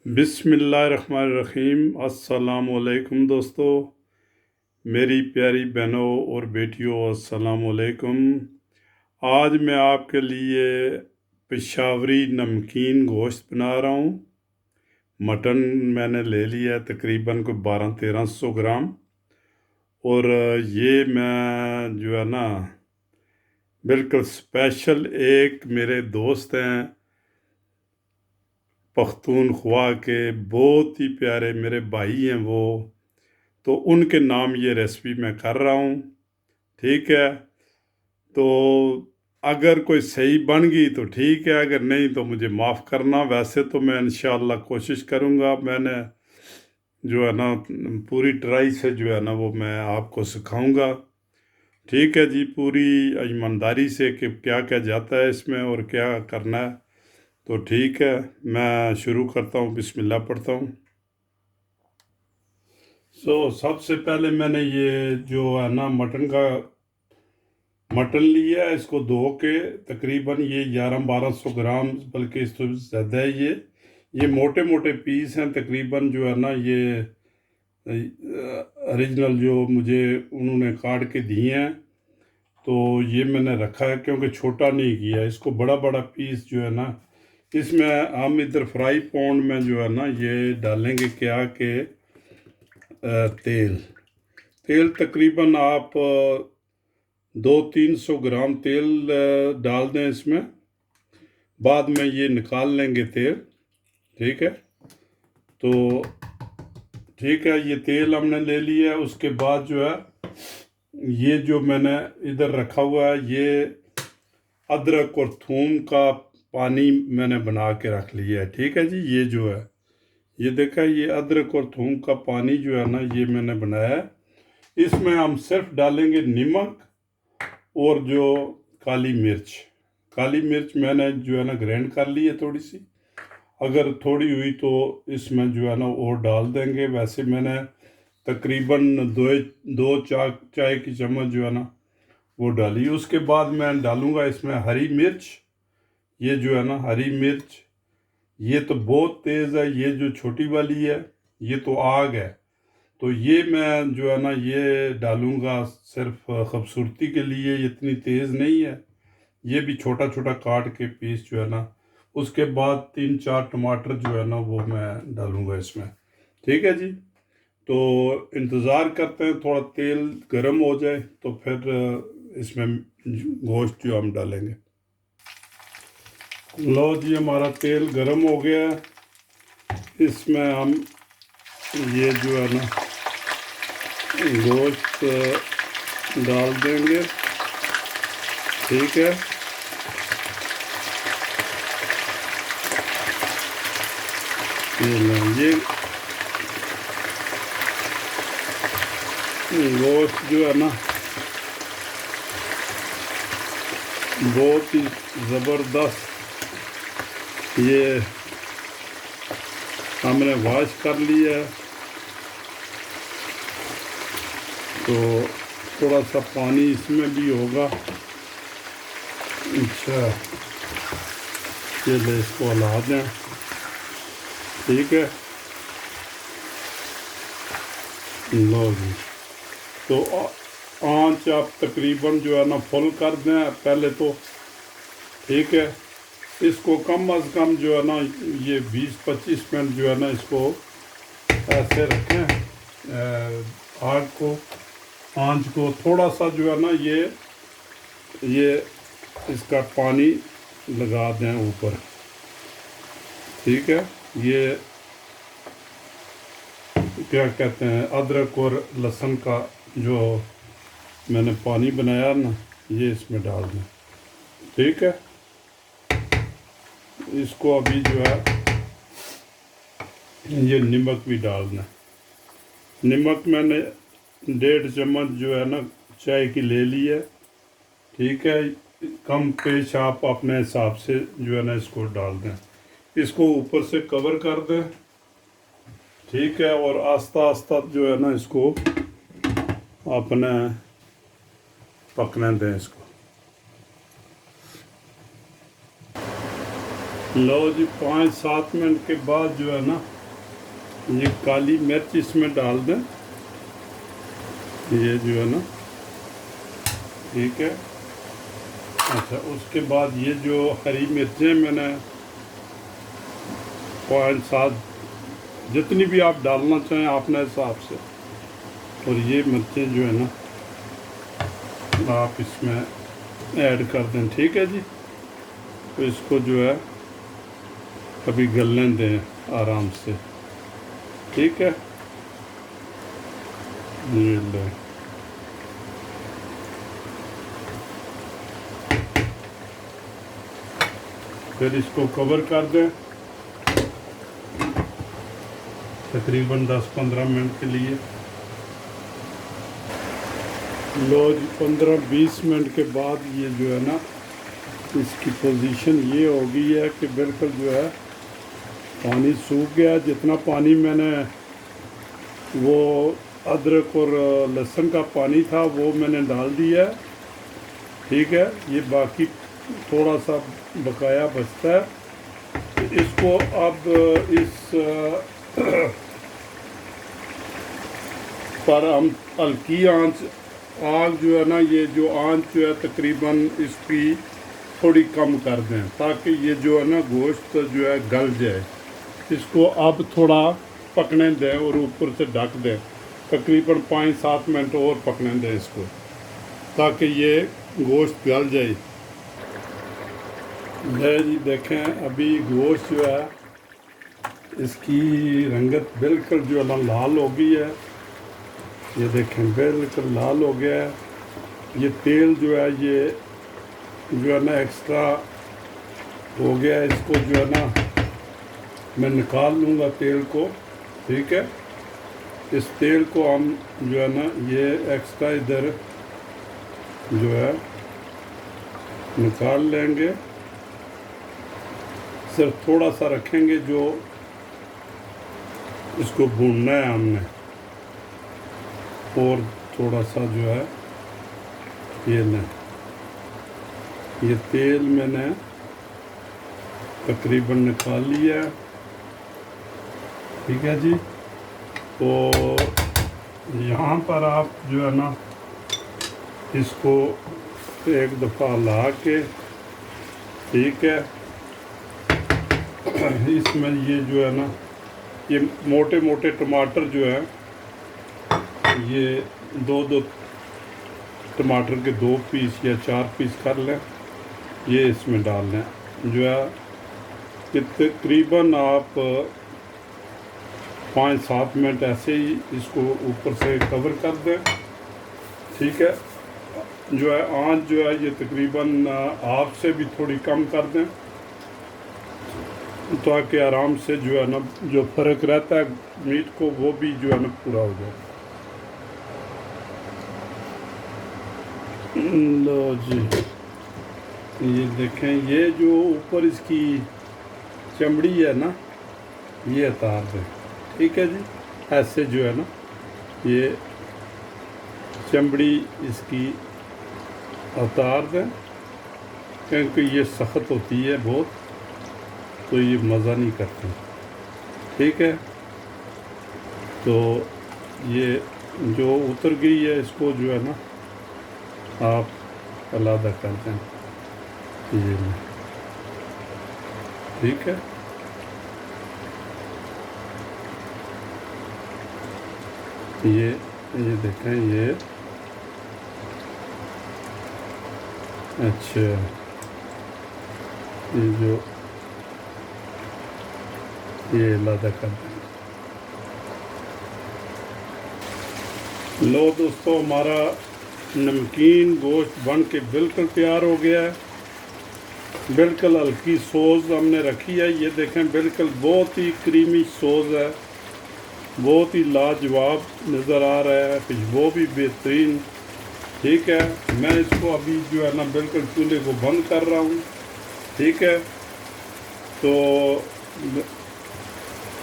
बिस्मिल्लाहिर्रहमानिर्रहीम। अस्सलामुअलैकुम दोस्तों, मेरी प्यारी बहनों और बेटियों, अस्सलामुअलैकुम। आज मैं आपके लिए पेशावरी नमकीन गोश्त बना रहा हूँ। मटन मैंने ले लिया है तकरीबन कोई 1200-1300 ग्राम। और ये मैं जो है ना बिल्कुल स्पेशल, एक मेरे दोस्त हैं पख्तूनख्वा के, बहुत ही प्यारे मेरे भाई हैं वो, तो उनके नाम ये रेसिपी मैं कर रहा हूँ। ठीक है, तो अगर कोई सही बन गई तो ठीक है, अगर नहीं तो मुझे माफ़ करना। वैसे तो मैं इंशाअल्लाह कोशिश करूँगा, मैंने जो है ना पूरी ट्राई से जो है ना वो मैं आपको सिखाऊंगा। ठीक है जी, पूरी ईमानदारी से कि क्या क्या जाता है इसमें और क्या करना है। तो ठीक है, मैं शुरू करता हूँ, बिस्मिल्लाह पढ़ता हूँ। सबसे पहले मैंने ये जो है ना मटन लिया है, इसको धो के तकरीबन ये 1100-1200 ग्राम, बल्कि इससे ज़्यादा है। ये मोटे मोटे पीस हैं तकरीबन, जो है ना ये ओरिजिनल जो मुझे उन्होंने काट के दिए हैं, तो ये मैंने रखा है क्योंकि छोटा नहीं किया इसको, बड़ा बड़ा पीस जो है ना। इसमें हम इधर फ्राई पैन में जो है ना ये डालेंगे क्या के तेल। तेल तकरीबन आप 200-300 ग्राम तेल डाल दें इसमें। बाद में ये निकाल लेंगे तेल। ठीक है, तो ठीक है, ये तेल हमने ले लिया है। उसके बाद जो है ये जो मैंने इधर रखा हुआ है, ये अदरक और थूम का पानी मैंने बना के रख लिया है। ठीक है जी, ये जो है ये देखा, ये अदरक और थूम का पानी जो है ना ये मैंने बनाया है। इसमें हम सिर्फ डालेंगे नमक और जो काली मिर्च। काली मिर्च मैंने जो है ना ग्राइंड कर ली है थोड़ी सी, अगर थोड़ी हुई तो इसमें जो है ना और डाल देंगे। वैसे मैंने तकरीबन दो चाय की चम्मच जो है ना वो डाली। उसके बाद मैं डालूँगा इसमें हरी मिर्च। ये जो है ना हरी मिर्च, ये तो बहुत तेज़ है, ये जो छोटी वाली है ये तो आग है। तो ये मैं जो है ना ये डालूँगा सिर्फ खूबसूरती के लिए, इतनी तेज़ नहीं है। ये भी छोटा छोटा काट के पीस जो है ना। उसके बाद 3-4 टमाटर जो है ना वो मैं डालूँगा इसमें। ठीक है जी, तो इंतज़ार करते हैं थोड़ा तेल गर्म हो जाए तो फिर इसमें गोश्त जो हम डालेंगे। लो जी, हमारा तेल गर्म हो गया है। इसमें हम ये जो है ना गोश्त डाल देंगे। ठीक है, ये गोश्त जो है ना बहुत ही ज़बरदस्त, ये हमने वॉश कर लिया है। तो थोड़ा सा पानी इसमें भी होगा। अच्छा, चलिए इसको हिला दें। ठीक है, लो जी, तो आँच आप तकरीबन जो है ना फुल कर दें पहले तो। ठीक है, इसको कम अज़ कम जो है ना ये 20-25 मिनट जो है ना इसको ऐसे रखें। आग को, आँच को थोड़ा सा जो है ना ये इसका पानी लगा दें ऊपर। ठीक है, ये क्या कहते हैं अदरक और लहसुन का जो मैंने पानी बनाया ना ये इसमें डाल दें। ठीक है, इसको अभी जो है ये नमक भी डाल दें। नमक मैंने 1.5 चम्मच जो है ना चाय की ले ली है। ठीक है, कम पेश आप अपने हिसाब से जो है ना इसको डाल दें। इसको ऊपर से कवर कर दें। ठीक है, और आस्ता आस्ता जो है ना इसको अपने पकने दें इसको। लो जी, 5-7 मिनट के बाद जो है ना ये काली मिर्च इसमें डाल दें, ये जो है ना, ठीक है। अच्छा, उसके बाद ये जो हरी मिर्चें मैंने 5-7, जितनी भी आप डालना चाहें अपने हिसाब से, और ये मिर्चें जो है ना आप इसमें ऐड कर दें, ठीक है जी। तो इसको जो है अभी गलने दें आराम से, ठीक है। ये ले, फिर इसको कवर कर दें तकरीबन 10-15 मिनट के लिए। लो जी, 15-20 मिनट के बाद ये जो है ना, इसकी पोजीशन ये हो गई है कि बिल्कुल जो है पानी सूख गया। जितना पानी मैंने वो अदरक और लहसुन का पानी था वो मैंने डाल दिया है, ठीक है। ये बाकी थोड़ा सा बकाया बचता है। तो इसको अब इस पर हम हल्की आग जो है ना, ये जो आंच जो है तकरीबन इसकी थोड़ी कम कर दें, ताकि ये जो है ना गोश्त जो है गल जाए। इसको अब थोड़ा पकने दें और ऊपर से ढक दें, तकरीबन 5-7 मिनट और पकने दें इसको, ताकि ये गोश्त गल जाए। है जी, देखें अभी गोश्त जो है इसकी रंगत बिल्कुल जो है ना लाल हो गई है। ये देखें बिल्कुल लाल हो गया है। ये तेल जो है ये जो है ना एक्स्ट्रा हो गया है। इसको जो है ना मैं निकाल लूँगा तेल को, ठीक है। इस तेल को हम जो है ना ये एक्स्ट्रा इधर जो है निकाल लेंगे। सिर्फ थोड़ा सा रखेंगे, जो इसको भूनना है हमने, और थोड़ा सा जो है ये लें। ये तेल मैंने तकरीबन निकाल लिया है, ठीक है जी। तो यहाँ पर आप जो है ना इसको एक दफ़ा ला के, ठीक है। इसमें ये जो है ना ये मोटे मोटे टमाटर जो है, ये 2 टमाटर के 2 पीस या 4 पीस कर लें, ये इसमें डाल लें। जो है कि तकरीबन आप 5-7 मिनट ऐसे ही इसको ऊपर से कवर कर दें, ठीक है। जो है आंच जो है ये तकरीबन आप से भी थोड़ी कम कर दें, ताकि आराम से जो है ना जो फ़र्क रहता है मीट को वो भी जो है ना पूरा हो जाए। लो जी, ये देखें, ये जो ऊपर इसकी चमड़ी है ना ये उतार दें, ठीक है जी। ऐसे जो है ना ये चमड़ी इसकी उतार दें, क्योंकि ये सख्त होती है बहुत, तो ये मज़ा नहीं करती, ठीक है। तो ये जो उतर गई है इसको जो है ना आप अलग कर दें, ये ठीक है। ये देखें, ये अच्छा, ये जो ये अलग कर दें। लो दोस्तों, हमारा नमकीन गोश्त बन के बिल्कुल तैयार हो गया है। बिल्कुल हल्की सॉस हमने रखी है, ये देखें बिल्कुल बहुत ही क्रीमी सॉस है, बहुत ही लाजवाब नज़र आ रहा है, खुशबू भी बेहतरीन, ठीक है। मैं इसको अभी जो है ना बिल्कुल चूल्हे को बंद कर रहा हूँ, ठीक है। तो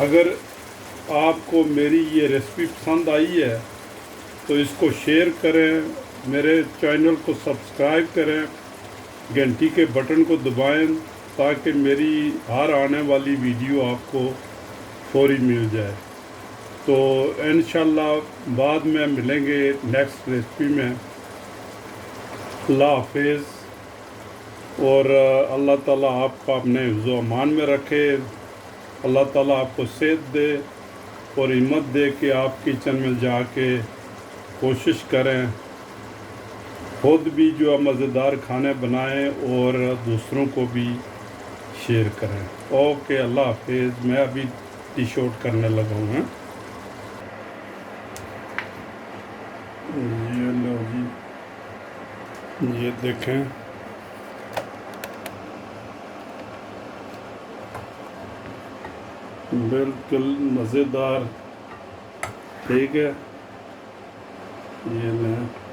अगर आपको मेरी ये रेसिपी पसंद आई है तो इसको शेयर करें, मेरे चैनल को सब्सक्राइब करें, घंटी के बटन को दबाएं, ताकि मेरी हर आने वाली वीडियो आपको फौरी मिल जाए। तो इंशाल्लाह बाद में मिलेंगे नेक्स्ट रेसिपी में। अल्लाह हाफिज़। और अल्लाह ताला आपको अपने हिफ्ज़-ओ अमान में रखे। अल्लाह ताला आपको सेहत दे और हिम्मत दे कि आप किचन में जाके कोशिश करें, खुद भी जो है मज़ेदार खाने बनाएं और दूसरों को भी शेयर करें। ओके, अल्लाह हाफिज़। मैं अभी डिश आउट करने लगा हूँ। ये लो जी, ये देखें, बिल्कुल मज़ेदार। ठीक है, ये लें।